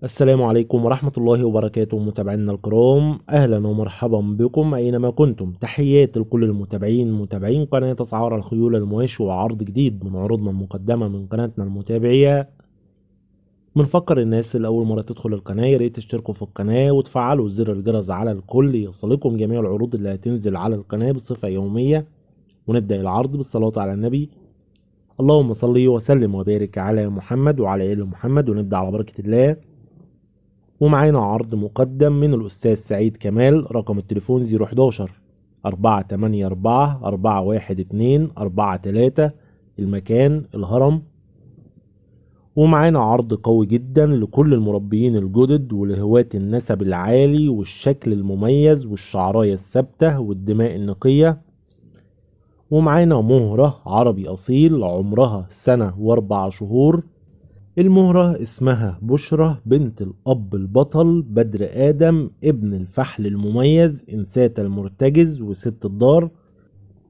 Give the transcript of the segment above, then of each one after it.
السلام عليكم ورحمة الله وبركاته متابعينا الكرام، أهلا ومرحبا بكم أينما كنتم. تحيات لكل المتابعين متابعين قناة أسعار الخيول المواشي وعرض جديد من عروضنا المقدمة من قناتنا المتابعية. بنفكر الناس اللي أول مرة تدخل القناة ياريت تشتركوا في القناة وتفعلوا زر الجرس على الكل يصلكم جميع العروض اللي هتنزل على القناة بصفة يومية. ونبدأ العرض بالصلاة على النبي. اللهم صل وسلم وبارك على محمد وعلى آل محمد، ونبدأ على بركة الله. ومعانا عرض مقدم من الأستاذ سعيد كمال، رقم التليفون 011 484 412 43، المكان الهرم. ومعانا عرض قوي جدا لكل المربيين الجدد ولهواة النسب العالي والشكل المميز والشعراية الثابتة والدماء النقية. ومعانا مهرة عربي أصيل عمرها 1 و4 شهور. المهرة اسمها بشرة بنت الأب البطل بدر آدم ابن الفحل المميز إنسات المرتجز وست الدار.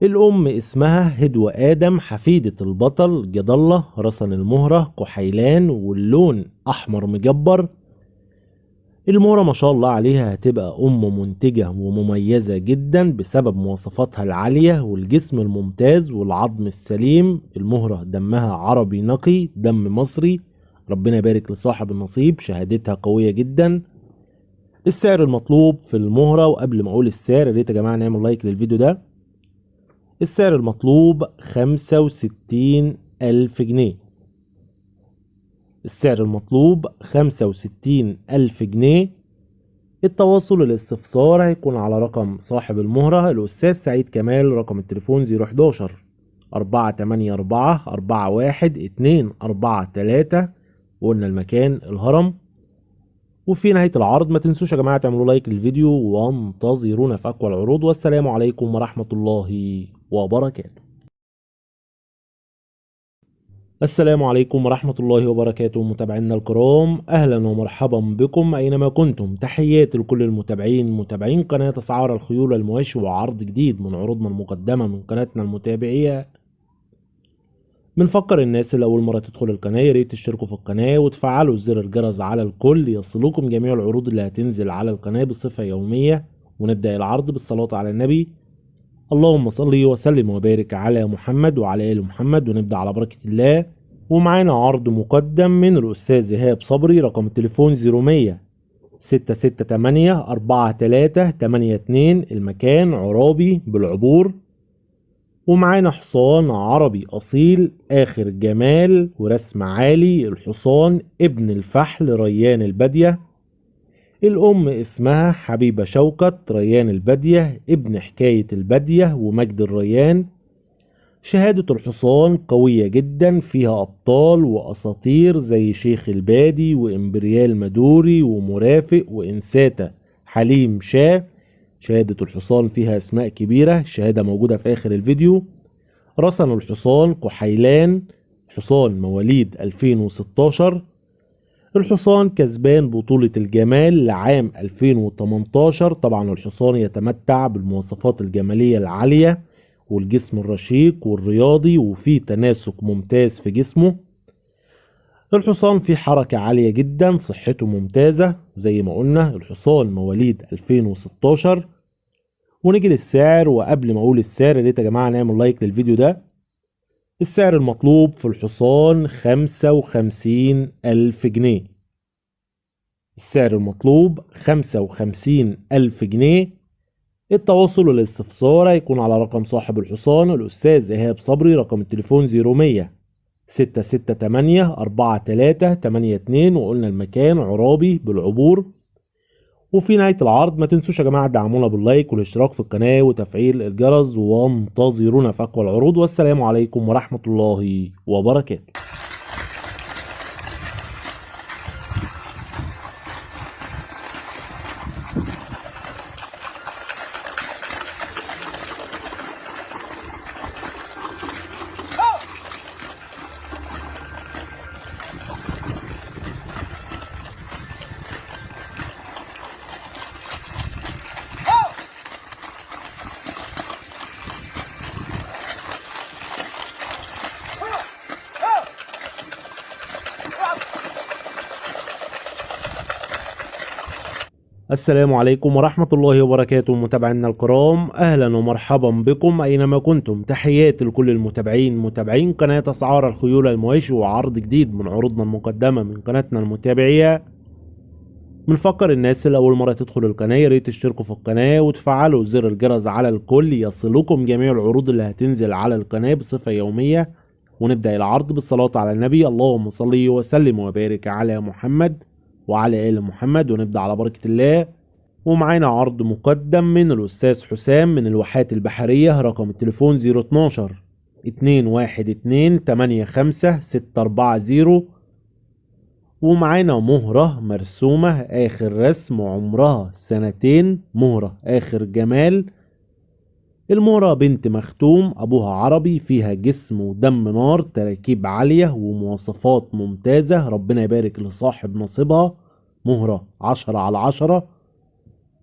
الأم اسمها هدوة آدم حفيدة البطل جد الله. رسن المهرة كحيلان واللون أحمر مجبر. المهرة ما شاء الله عليها هتبقى أم منتجة ومميزة جدا بسبب مواصفاتها العالية والجسم الممتاز والعظم السليم. المهرة دمها عربي نقي، دم مصري، ربنا يبارك لصاحب النصيب، شهادتها قوية جدا. السعر المطلوب في المهرة، وقبل ما اقول السعر يا ريت يا جماعة نعمل لايك للفيديو ده. السعر المطلوب 65,000 جنيه. السعر المطلوب 65,000 جنيه. التواصل والاستفسار هيكون على رقم صاحب المهرة الأستاذ سعيد كمال، رقم التليفون 011 484 412 وقلنا المكان الهرم. وفي نهاية العرض ما تنسوش يا جماعة تعملوا لايك للفيديو وانتظرونا في أقوى العروض، والسلام عليكم ورحمة الله وبركاته. السلام عليكم ورحمة الله وبركاته متابعينا الكرام، أهلا ومرحبا بكم أينما كنتم. تحيات لكل المتابعين متابعين قناة أسعار الخيول المواشي وعرض جديد من عروضنا المقدمة من قناتنا المتابعية. بنفكر الناس اللي أول مرة تدخل القناة ياريت تشتركوا في القناة وتفعلوا زر الجرس على الكل يصلكم جميع العروض اللي هتنزل على القناة بصفة يومية. ونبدأ العرض بالصلاة على النبي. اللهم صل وسلم وبارك على محمد وعلى آل محمد، ونبدأ على بركة الله. ومعانا عرض مقدم من الأستاذ إيهاب صبري، رقم التليفون 0100 668 4382، المكان عرابي بالعبور. ومعانا حصان عربي أصيل آخر جمال ورسم عالي. الحصان ابن الفحل ريان البادية. الأم اسمها حبيبة شوكت ريان البادية ابن حكاية البادية ومجد الريان. شهادة الحصان قوية جدا، فيها أبطال وأساطير زي شيخ البادي وإمبريال مدوري ومرافق وإنساتة حليم شاه. شهادة الحصان فيها أسماء كبيرة، الشهادة موجودة في آخر الفيديو. رسن الحصان كحيلان، حصان مواليد 2016. الحصان كسبان بطولة الجمال لعام 2018. طبعا الحصان يتمتع بالمواصفات الجمالية العالية والجسم الرشيق والرياضي وفيه تناسق ممتاز في جسمه. الحصان فيه حركة عالية جدا، صحته ممتازة زي ما قلنا. الحصان مواليد 2016. ونيجي للسعر، وقبل ما اقول السعر يا ريت يا جماعة نعمل لايك للفيديو ده. السعر المطلوب في الحصان 55,000 جنيه. السعر المطلوب 55,000 جنيه. التواصل والاستفسار هيكون على رقم صاحب الحصان الأستاذ إيهاب صبري، رقم التليفون 0100 668 4382، وقلنا المكان عرابي بالعبور. وفي نهاية العرض ما تنسوش يا جماعة دعمونا باللايك والاشتراك في القناة وتفعيل الجرس، وانتظرونا في أقوى العروض، والسلام عليكم ورحمة الله وبركاته. السلام عليكم ورحمة الله وبركاته متابعينا الكرام، أهلا ومرحبا بكم أينما كنتم. تحياتي لكل المتابعين متابعين قناة أسعار الخيول المواشي وعرض جديد من عروضنا المقدمة من قناتنا المتابعية. بنفكر الناس اللي أول مرة تدخل القناة ياريت تشتركوا في القناة وتفعلوا زر الجرس على الكل يصلكم جميع العروض اللي هتنزل على القناة بصفة يومية. ونبدأ العرض بالصلاة على النبي، اللهم صل وسلم وبارك على محمد وعلى آل محمد، ونبدأ على بركة الله. ومعانا عرض مقدم من الأستاذ حسام من الواحات البحرية، رقم التليفون 012 212 85 640. ومعانا مهرة مرسومة آخر رسم، عمرها 2 مهرة آخر جمال. المهرة بنت مختوم، أبوها عربي، فيها جسم ودم نار، تراكيب عالية ومواصفات ممتازة، ربنا يبارك لصاحب نصيبها. مهرة 10/10،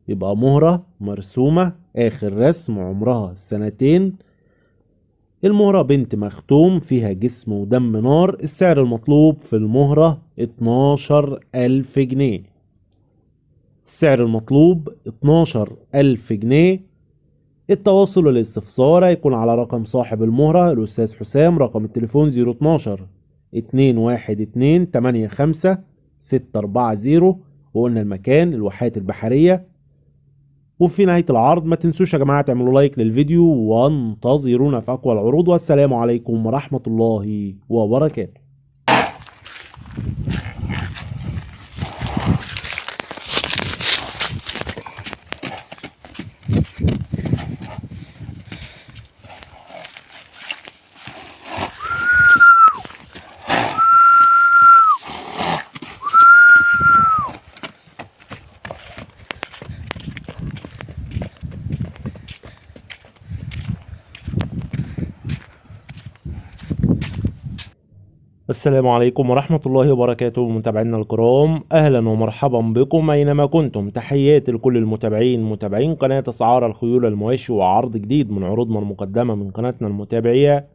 يبقى مهرة مرسومة آخر رسم، عمرها 2. المهرة بنت مختوم، فيها جسم ودم نار. السعر المطلوب في المهرة 12,000 جنيه. السعر المطلوب 12,000 جنيه. التواصل والاستفسار هيكون على رقم صاحب المهرة الأستاذ حسام، رقم التليفون 012 212 85 640. وقلنا المكان الواحات البحرية. وفي نهاية العرض ما تنسوش يا جماعة تعملوا لايك للفيديو وانتظرونا في أقوى العروض، والسلام عليكم ورحمة الله وبركاته. السلام عليكم ورحمة الله وبركاته متابعينا الكرام، أهلا ومرحبا بكم أينما كنتم. تحياتي لكل المتابعين متابعين قناة أسعار الخيول المواشي وعرض جديد من عروضنا المقدمة من قناتنا المتابعية.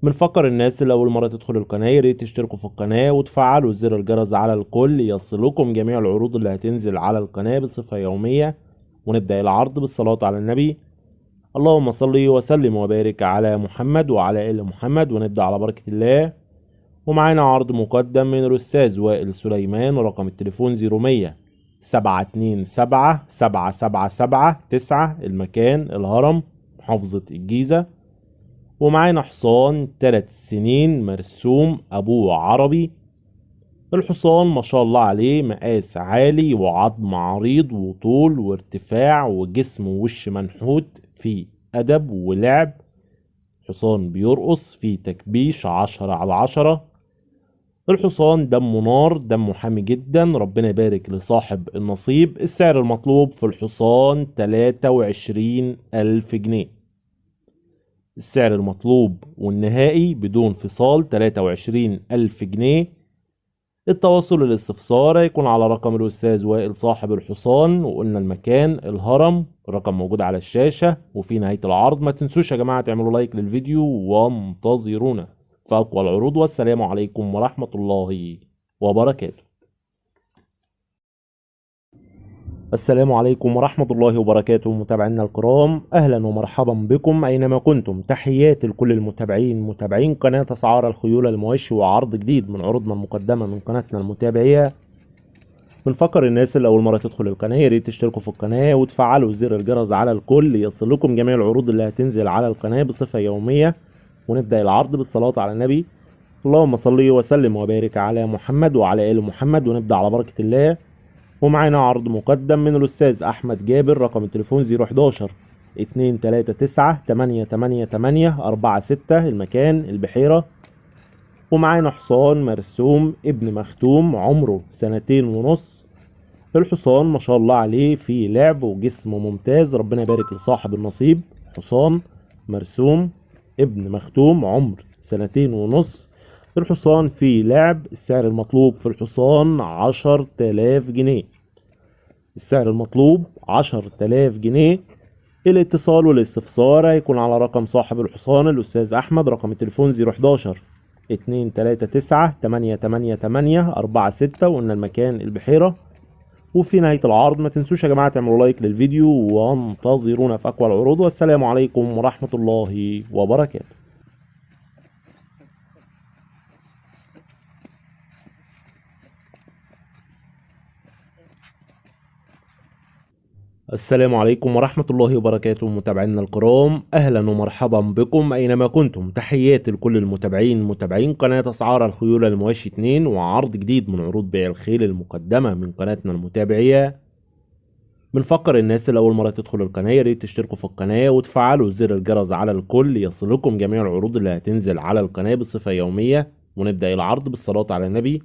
بنفكر الناس اللي أول مرة تدخل القناة ياريت تشتركوا في القناة وتفعلوا زر الجرس على الكل يصلكم جميع العروض اللي هتنزل على القناة بصفة يومية. ونبدأ العرض بالصلاة على النبي، اللهم صل وسلم وبارك على محمد وعلى آل محمد، ونبدأ على بركة الله. ومعانا عرض مقدم من الأستاذ وائل سليمان، رقم التليفون 0100 727 777 9، المكان الهرم محافظة الجيزة. ومعانا حصان 3 سنين مرسوم، أبوه عربي. الحصان ما شاء الله عليه مقاس عالي وعظم عريض وطول وارتفاع وجسم ووش منحوت، فيه أدب ولعب. حصان بيرقص، فيه تكبيش 10/10. الحصان دمه نار، دمه حامي جدا، ربنا يبارك لصاحب النصيب. السعر المطلوب في الحصان 23,000 جنيه. السعر المطلوب والنهائي بدون فصال 23,000 جنيه. التواصل والاستفسار هيكون على رقم الأستاذ وائل صاحب الحصان، وقلنا المكان الهرم، الرقم موجود على الشاشة. وفي نهاية العرض ما تنسوش يا جماعة تعملوا لايك للفيديو وانتظرونا في أقوى العروض، والسلام عليكم ورحمة الله وبركاته. السلام عليكم ورحمة الله وبركاته متابعينا الكرام، أهلا ومرحبا بكم أينما كنتم. تحياتي لكل المتابعين متابعين قناة أسعار الخيول المواشي وعرض جديد من عروضنا المقدمة من قناتنا المتابعية. بنفكر الناس اللي أول مرة تدخل القناة ياريت تشتركوا في القناة وتفعلوا زر الجرس على الكل يصلكم جميع العروض اللي هتنزل على القناة بصفة يومية. ونبدأ العرض بالصلاة على النبي، اللهم صل وسلم وبارك على محمد وعلى آل محمد، ونبدأ على بركة الله. ومعانا عرض مقدم من الأستاذ أحمد جابر، رقم التليفون 011 239 888 46، المكان البحيرة. ومعانا حصان مرسوم ابن مختوم، عمره 2.5 سنين. الحصان ما شاء الله عليه فيه لعب وجسم ممتاز، ربنا يبارك لصاحب النصيب. حصان مرسوم ابن مختوم، عمر 2.5 سنين. الحصان فيه لعب. السعر المطلوب في الحصان 10,000 جنيه. السعر المطلوب 10,000 جنيه. الاتصال والاستفسار هيكون على رقم صاحب الحصان الأستاذ أحمد، رقم التليفون 011 239 888 46، وقلنا المكان البحيرة. وفي نهاية العرض ما تنسوش يا جماعة تعملوا لايك للفيديو وانتظرونا في أقوى العروض، والسلام عليكم ورحمة الله وبركاته. السلام عليكم ورحمة الله وبركاته متابعينا الكرام، أهلا ومرحبا بكم أينما كنتم. تحياتي لكل المتابعين متابعين قناة أسعار الخيول المواشي 2 وعرض جديد من عروض بيع الخيل المقدمة من قناتنا المتابعية. بنفكر الناس اللي أول مرة تدخل القناة ياريت تشتركوا في القناة وتفعلوا زر الجرس على الكل يصلكم جميع العروض اللي هتنزل على القناة بصفة يومية. ونبدأ العرض بالصلاة على النبي.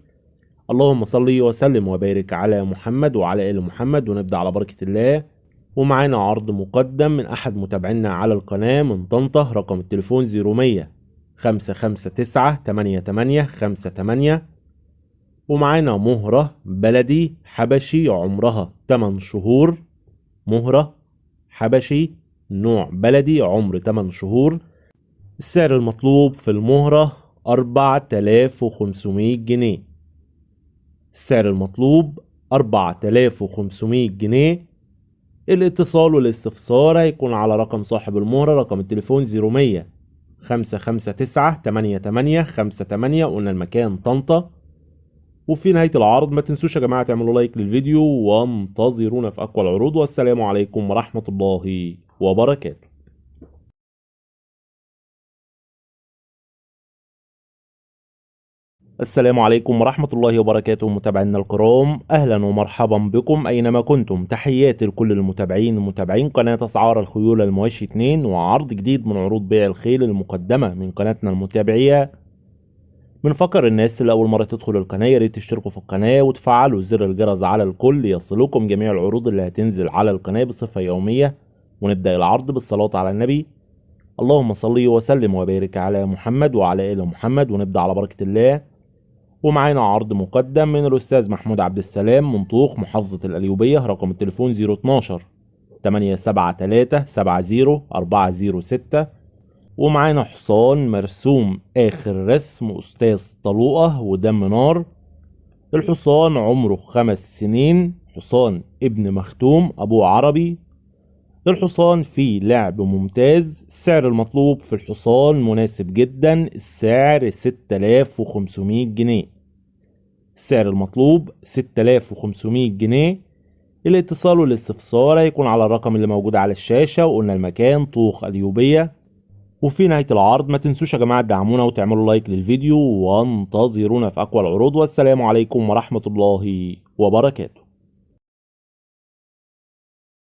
اللهم صل وسلم وبارك على محمد وعلى آل محمد، ونبدأ على بركة الله. ومعانا عرض مقدم من أحد متابعينا على القناة من طنطا، رقم التليفون 0100 559 8858. ومعانا مهرة بلدي حبشي عمرها 8 شهور، مهرة حبشي نوع بلدي عمر 8 شهور. السعر المطلوب في المهرة 4500 جنيه. السعر المطلوب 4500 جنيه. الاتصال والاستفسار هيكون على رقم صاحب المهرة، رقم التليفون 0100 559 8858. قلنا المكان طنطا. وفي نهاية العرض ما تنسوش يا جماعة تعملوا لايك للفيديو وانتظرونا في أقوى العروض، والسلام عليكم ورحمة الله وبركاته. السلام عليكم ورحمة الله وبركاته متابعينا الكرام، أهلا ومرحبا بكم أينما كنتم. تحياتي لكل المتابعين متابعين قناة أسعار الخيول المواشي 2 وعرض جديد من عروض بيع الخيل المقدمة من قناتنا المتابعية. بنفكر الناس اللي أول مرة تدخل القناة ياريت تشتركوا في القناة وتفعلوا زر الجرس على الكل يصلكم جميع العروض اللي هتنزل على القناة بصفة يومية. ونبدأ العرض بالصلاة على النبي. اللهم صل وسلم وبارك على محمد وعلى آل محمد، ونبدأ على بركة الله. ومعانا عرض مقدم من الأستاذ محمود عبد السلام من طوخ محافظة القليوبية، رقم التليفون 012 873 70406. ومعانا حصان مرسوم آخر رسم أستاذ طلوقة ودم نار. الحصان عمره 5 سنين، حصان ابن مختوم أبوه عربي. الحصان فيه لعب ممتاز. السعر المطلوب في الحصان مناسب جدا، السعر 6500 جنيه. السعر المطلوب 6500 جنيه. الاتصال والاستفسار هيكون على الرقم اللي موجود على الشاشة، وقلنا المكان طوخ القليوبية. وفي نهاية العرض ما تنسوش يا جماعة تدعمونا وتعملوا لايك للفيديو وانتظرونا في أقوى العروض، والسلام عليكم ورحمة الله وبركاته.